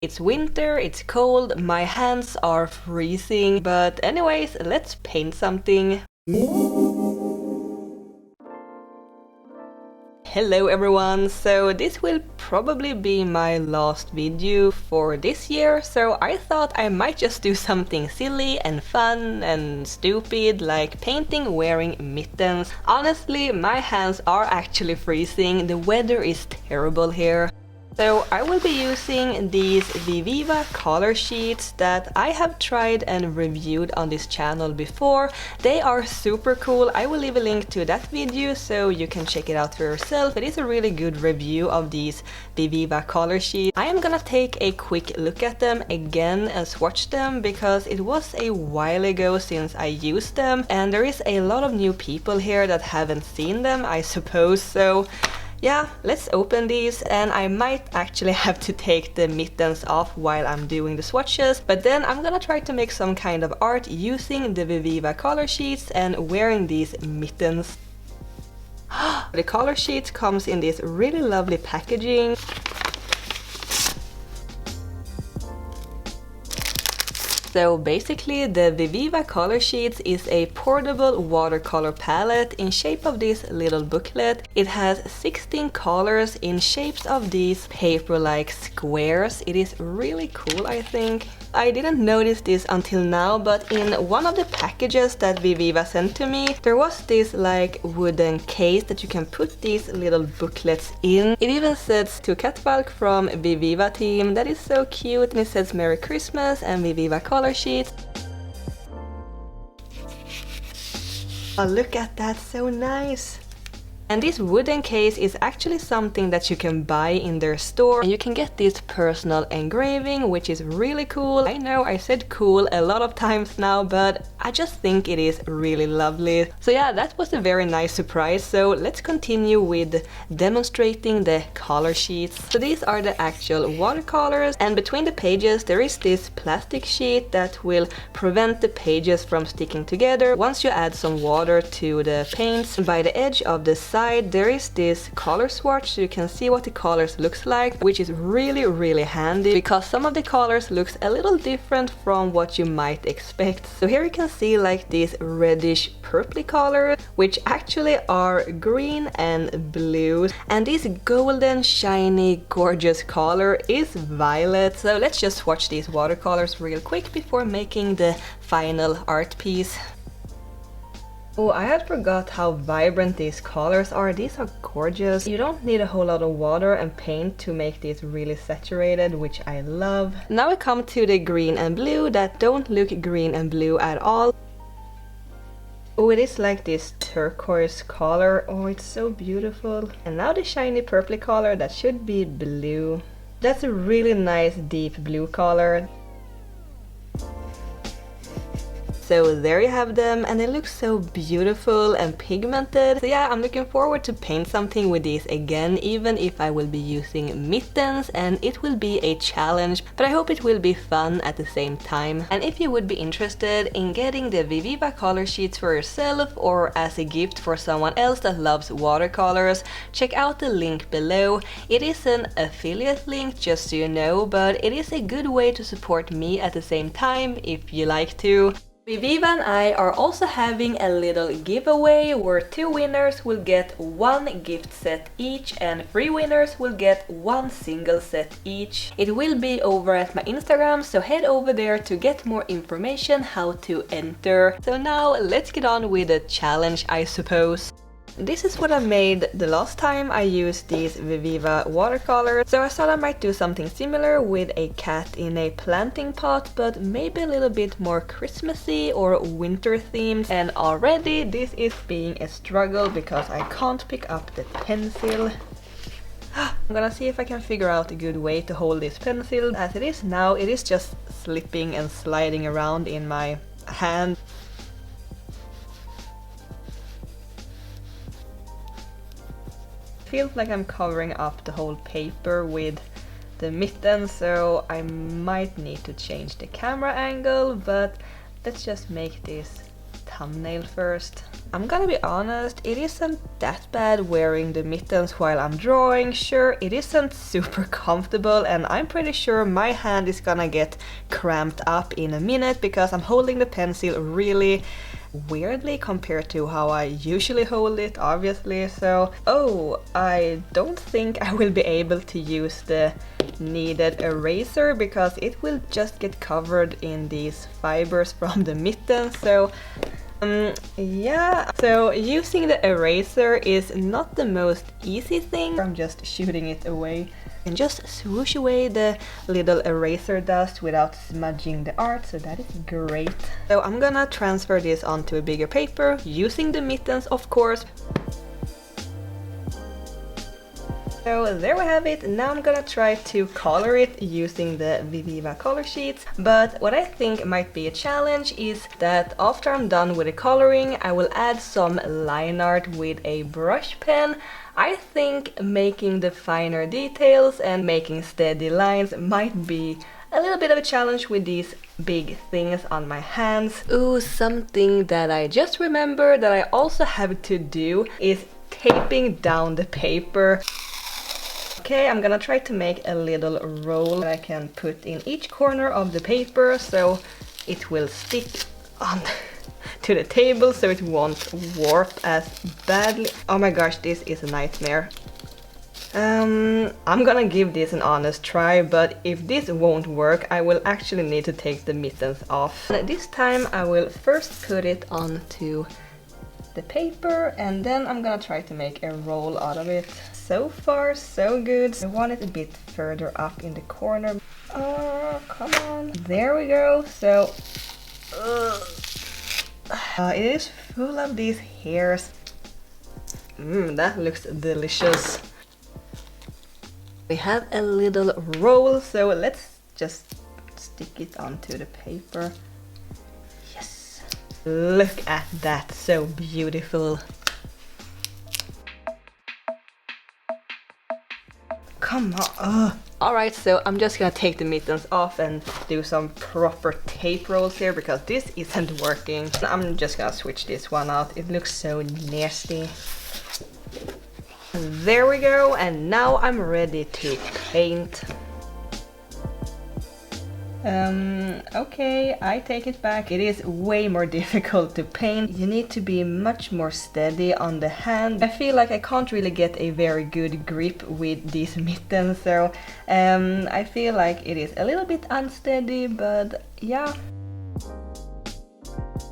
It's winter, it's cold, my hands are freezing, but anyways, let's paint something. Hello everyone, so this will probably be my last video for this year, so I thought I might just do something silly and fun and stupid like painting wearing mittens. Honestly, my hands are actually freezing, the weather is terrible here. So I will be using these Viviva Colorsheets that I have tried and reviewed on this channel before. They are super cool. I will leave a link to that video so you can check it out for yourself. It is a really good review of these Viviva Colorsheets. I am gonna take a quick look at them again and swatch them because it was a while ago since I used them and there is a lot of new people here that haven't seen them, I suppose, so yeah, let's open these, and I might actually have to take the mittens off while I'm doing the swatches, but then I'm gonna try to make some kind of art using the Viviva Colorsheets and wearing these mittens. The Colorsheets comes in this really lovely packaging. So basically the Viviva Colorsheets is a portable watercolor palette in shape of this little booklet. It has 16 colors in shapes of these paper-like squares. It is really cool, I think. I didn't notice this until now, but in one of the packages that Viviva sent to me, there was this like wooden case that you can put these little booklets in. It even says to Kattvalk from Viviva team. That is so cute, and it says Merry Christmas and Viviva Colorsheets. Oh, look at that, so nice! And this wooden case is actually something that you can buy in their store. And you can get this personal engraving, which is really cool. I know I said cool a lot of times now, but I just think it is really lovely. So yeah, that was a very nice surprise. So let's continue with demonstrating the color sheets. So these are the actual watercolors, and between the pages there is this plastic sheet that will prevent the pages from sticking together. Once you add some water to the paints, by the edge of the side there is this color swatch so you can see what the colors looks like, which is really handy because some of the colors looks a little different from what you might expect. So here you can see like these reddish purpley colors, which actually are green and blue, and this golden shiny gorgeous color is violet. So let's just swatch these watercolors real quick before making the final art piece. Oh, I had forgot how vibrant these colors are. These are gorgeous. You don't need a whole lot of water and paint to make these really saturated, which I love. Now we come to the green and blue that don't look green and blue at all. Oh, it is like this turquoise color. Oh, it's so beautiful. And now the shiny purpley color that should be blue. That's a really nice deep blue color. So there you have them, and they look so beautiful and pigmented. So yeah, I'm looking forward to paint something with these again, even if I will be using mittens, and it will be a challenge, but I hope it will be fun at the same time. And if you would be interested in getting the Viviva Colorsheets for yourself or as a gift for someone else that loves watercolors, check out the link below. It is an affiliate link, just so you know, but it is a good way to support me at the same time if you like to. Viviva and I are also having a little giveaway where 2 winners will get 1 gift set each and 3 winners will get 1 single set each. It will be over at my Instagram, so head over there to get more information how to enter. So now let's get on with the challenge, I suppose. This is what I made the last time I used these Viviva watercolors, so I thought I might do something similar with a cat in a planting pot, but maybe a little bit more Christmassy or winter themed. And already this is being a struggle because I can't pick up the pencil. I'm gonna see if I can figure out a good way to hold this pencil. As it is now, it is just slipping and sliding around in my hand. Feels like I'm covering up the whole paper with the mitten, so I might need to change the camera angle, but let's just make this thumbnail first. I'm gonna be honest, it isn't that bad wearing the mittens while I'm drawing. Sure, it isn't super comfortable, and I'm pretty sure my hand is gonna get cramped up in a minute because I'm holding the pencil really weirdly compared to how I usually hold it, obviously. So, oh, I don't think I will be able to use the needed eraser because it will just get covered in these fibers from the mittens. So yeah, so using the eraser is not the most easy thing. I'm just shooting it away and just swoosh away the little eraser dust without smudging the art, so that is great. So I'm gonna transfer this onto a bigger paper using the mittens, of course. So there we have it. Now I'm gonna try to color it using the Viviva Colorsheets. But what I think might be a challenge is that after I'm done with the coloring, I will add some line art with a brush pen. I think making the finer details and making steady lines might be a little bit of a challenge with these big things on my hands. Ooh, something that I just remembered that I also have to do is taping down the paper. Okay, I'm gonna try to make a little roll that I can put in each corner of the paper so it will stick on to the table so it won't warp as badly. Oh my gosh, this is a nightmare. I'm gonna give this an honest try, but if this won't work, I will actually need to take the mittens off. And this time I will first put it onto the paper and then I'm gonna try to make a roll out of it. So far, so good. I want it a bit further up in the corner. Oh, come on. There we go. So, it is full of these hairs. That looks delicious. We have a little roll, so let's just stick it onto the paper. Yes. Look at that, so beautiful. Come on. Alright, so I'm just gonna take the mittens off and do some proper tape rolls here because this isn't working. I'm just gonna switch this one out. It looks so nasty. There we go, and now I'm ready to paint. Okay, I take it back. It is way more difficult to paint. You need to be much more steady on the hand. I feel like I can't really get a very good grip with these mittens, so I feel like it is a little bit unsteady, but yeah.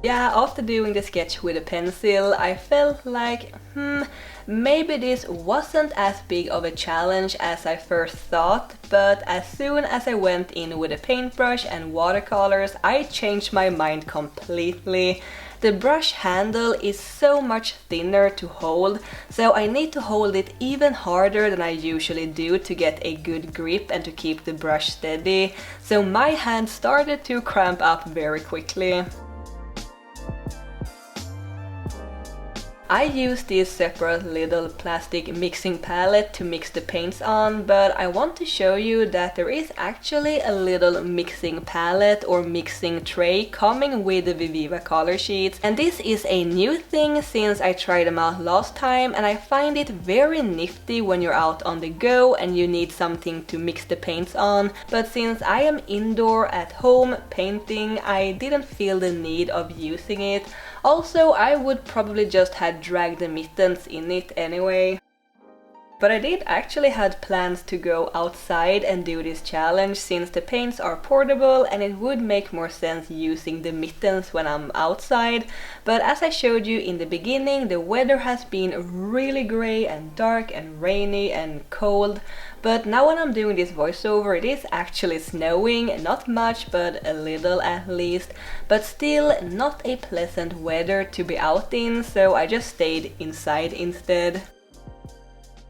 Yeah, after doing the sketch with a pencil, I felt like, maybe this wasn't as big of a challenge as I first thought, but as soon as I went in with a paintbrush and watercolors, I changed my mind completely. The brush handle is so much thinner to hold, so I need to hold it even harder than I usually do to get a good grip and to keep the brush steady, so my hand started to cramp up very quickly. I use this separate little plastic mixing palette to mix the paints on, but I want to show you that there is actually a little mixing palette or mixing tray coming with the Viviva Colorsheets, and this is a new thing since I tried them out last time, and I find it very nifty when you're out on the go and you need something to mix the paints on, but since I am indoor at home painting, I didn't feel the need of using it. Also, I would probably just have dragged the mittens in it anyway. But I did actually had plans to go outside and do this challenge since the paints are portable and it would make more sense using the mittens when I'm outside. But as I showed you in the beginning, the weather has been really grey and dark and rainy and cold. But now when I'm doing this voiceover, it is actually snowing, not much, but a little at least. But still not a pleasant weather to be out in, so I just stayed inside instead.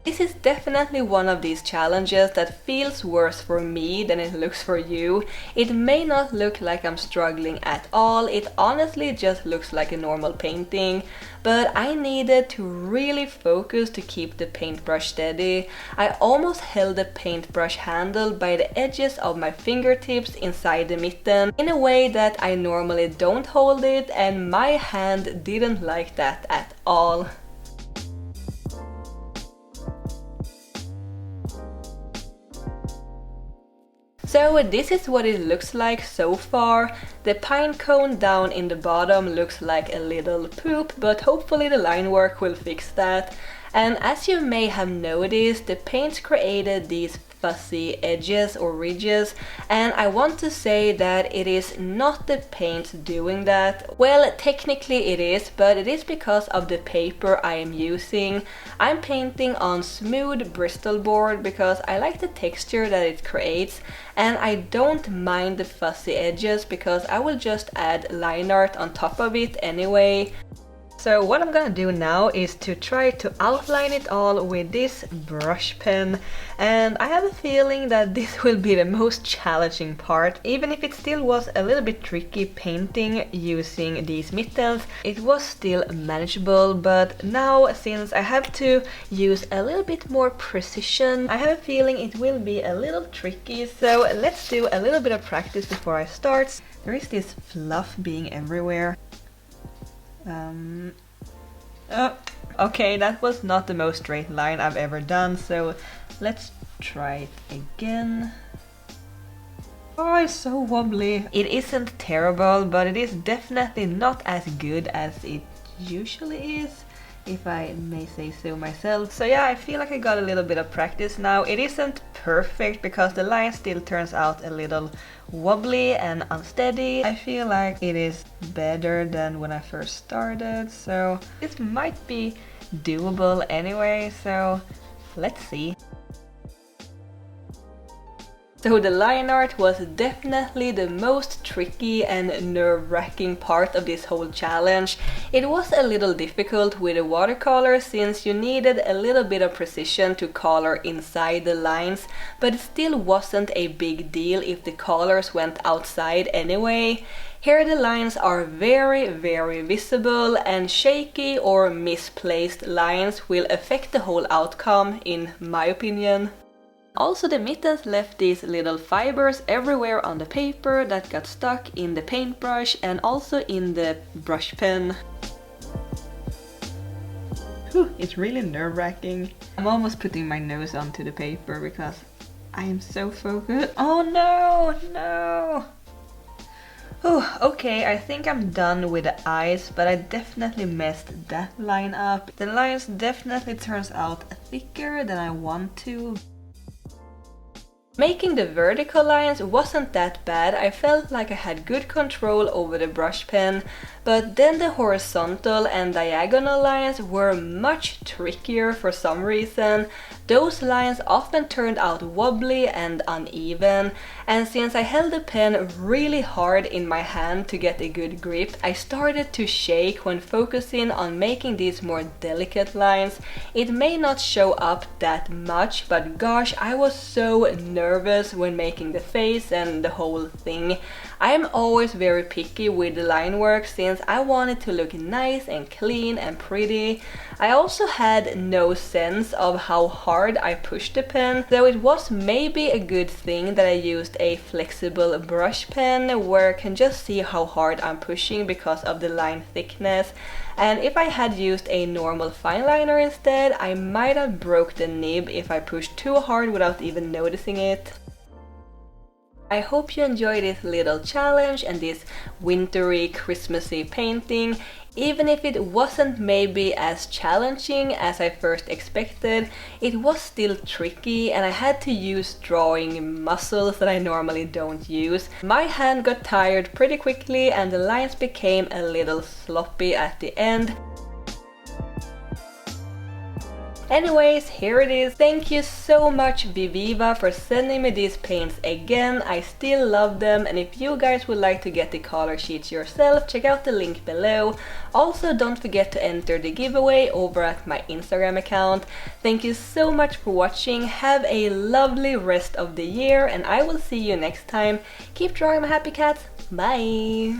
This is definitely one of these challenges that feels worse for me than it looks for you. It may not look like I'm struggling at all, it honestly just looks like a normal painting, but I needed to really focus to keep the paintbrush steady. I almost held the paintbrush handle by the edges of my fingertips inside the mitten in a way that I normally don't hold it, and my hand didn't like that at all. So this is what it looks like so far. The pine cone down in the bottom looks like a little poop, but hopefully the line work will fix that. And as you may have noticed, the paint created these fuzzy edges or ridges, and I want to say that it is not the paint doing that. Well, technically it is, but it is because of the paper I am using. I'm painting on smooth Bristol board because I like the texture that it creates, and I don't mind the fuzzy edges because I will just add line art on top of it anyway. So what I'm gonna do now is to try to outline it all with this brush pen, and I have a feeling that this will be the most challenging part. Even if it still was a little bit tricky painting using these mittens, it was still manageable, but now since I have to use a little bit more precision, I have a feeling it will be a little tricky, so let's do a little bit of practice before I start. There is this fluff being everywhere. Okay, that was not the most straight line I've ever done, so let's try it again. Oh, it's so wobbly. It isn't terrible, but it is definitely not as good as it usually is, if I may say so myself. So yeah, I feel like I got a little bit of practice now. It isn't perfect because the line still turns out a little wobbly and unsteady. I feel like it is better than when I first started, so this might be doable anyway, so let's see. So the line art was definitely the most tricky and nerve-wracking part of this whole challenge. It was a little difficult with the watercolor since you needed a little bit of precision to color inside the lines, but it still wasn't a big deal if the colors went outside anyway. Here the lines are very visible, and shaky or misplaced lines will affect the whole outcome in my opinion. Also, the mittens left these little fibers everywhere on the paper that got stuck in the paintbrush and also in the brush pen. Whew, it's really nerve-wracking. I'm almost putting my nose onto the paper because I am so focused. Oh no, no! Okay, I think I'm done with the eyes, but I definitely messed that line up. The lines definitely turns out thicker than I want to. Making the vertical lines wasn't that bad. I felt like I had good control over the brush pen, but then the horizontal and diagonal lines were much trickier for some reason. Those lines often turned out wobbly and uneven, and since I held the pen really hard in my hand to get a good grip, I started to shake when focusing on making these more delicate lines. It may not show up that much, but gosh, I was so nervous when making the face and the whole thing. I am always very picky with the line work since I want it to look nice and clean and pretty. I also had no sense of how hard I pushed the pen, though it was maybe a good thing that I used a flexible brush pen where I can just see how hard I'm pushing because of the line thickness. And if I had used a normal fine liner instead, I might have broke the nib if I pushed too hard without even noticing it. I hope you enjoyed this little challenge and this wintry, Christmassy painting. Even if it wasn't maybe as challenging as I first expected, it was still tricky and I had to use drawing muscles that I normally don't use. My hand got tired pretty quickly and the lines became a little sloppy at the end. Anyways, here it is. Thank you so much Viviva for sending me these paints again. I still love them, and if you guys would like to get the color sheets yourself, check out the link below. Also, don't forget to enter the giveaway over at my Instagram account. Thank you so much for watching. Have a lovely rest of the year, and I will see you next time. Keep drawing, my happy cats. Bye!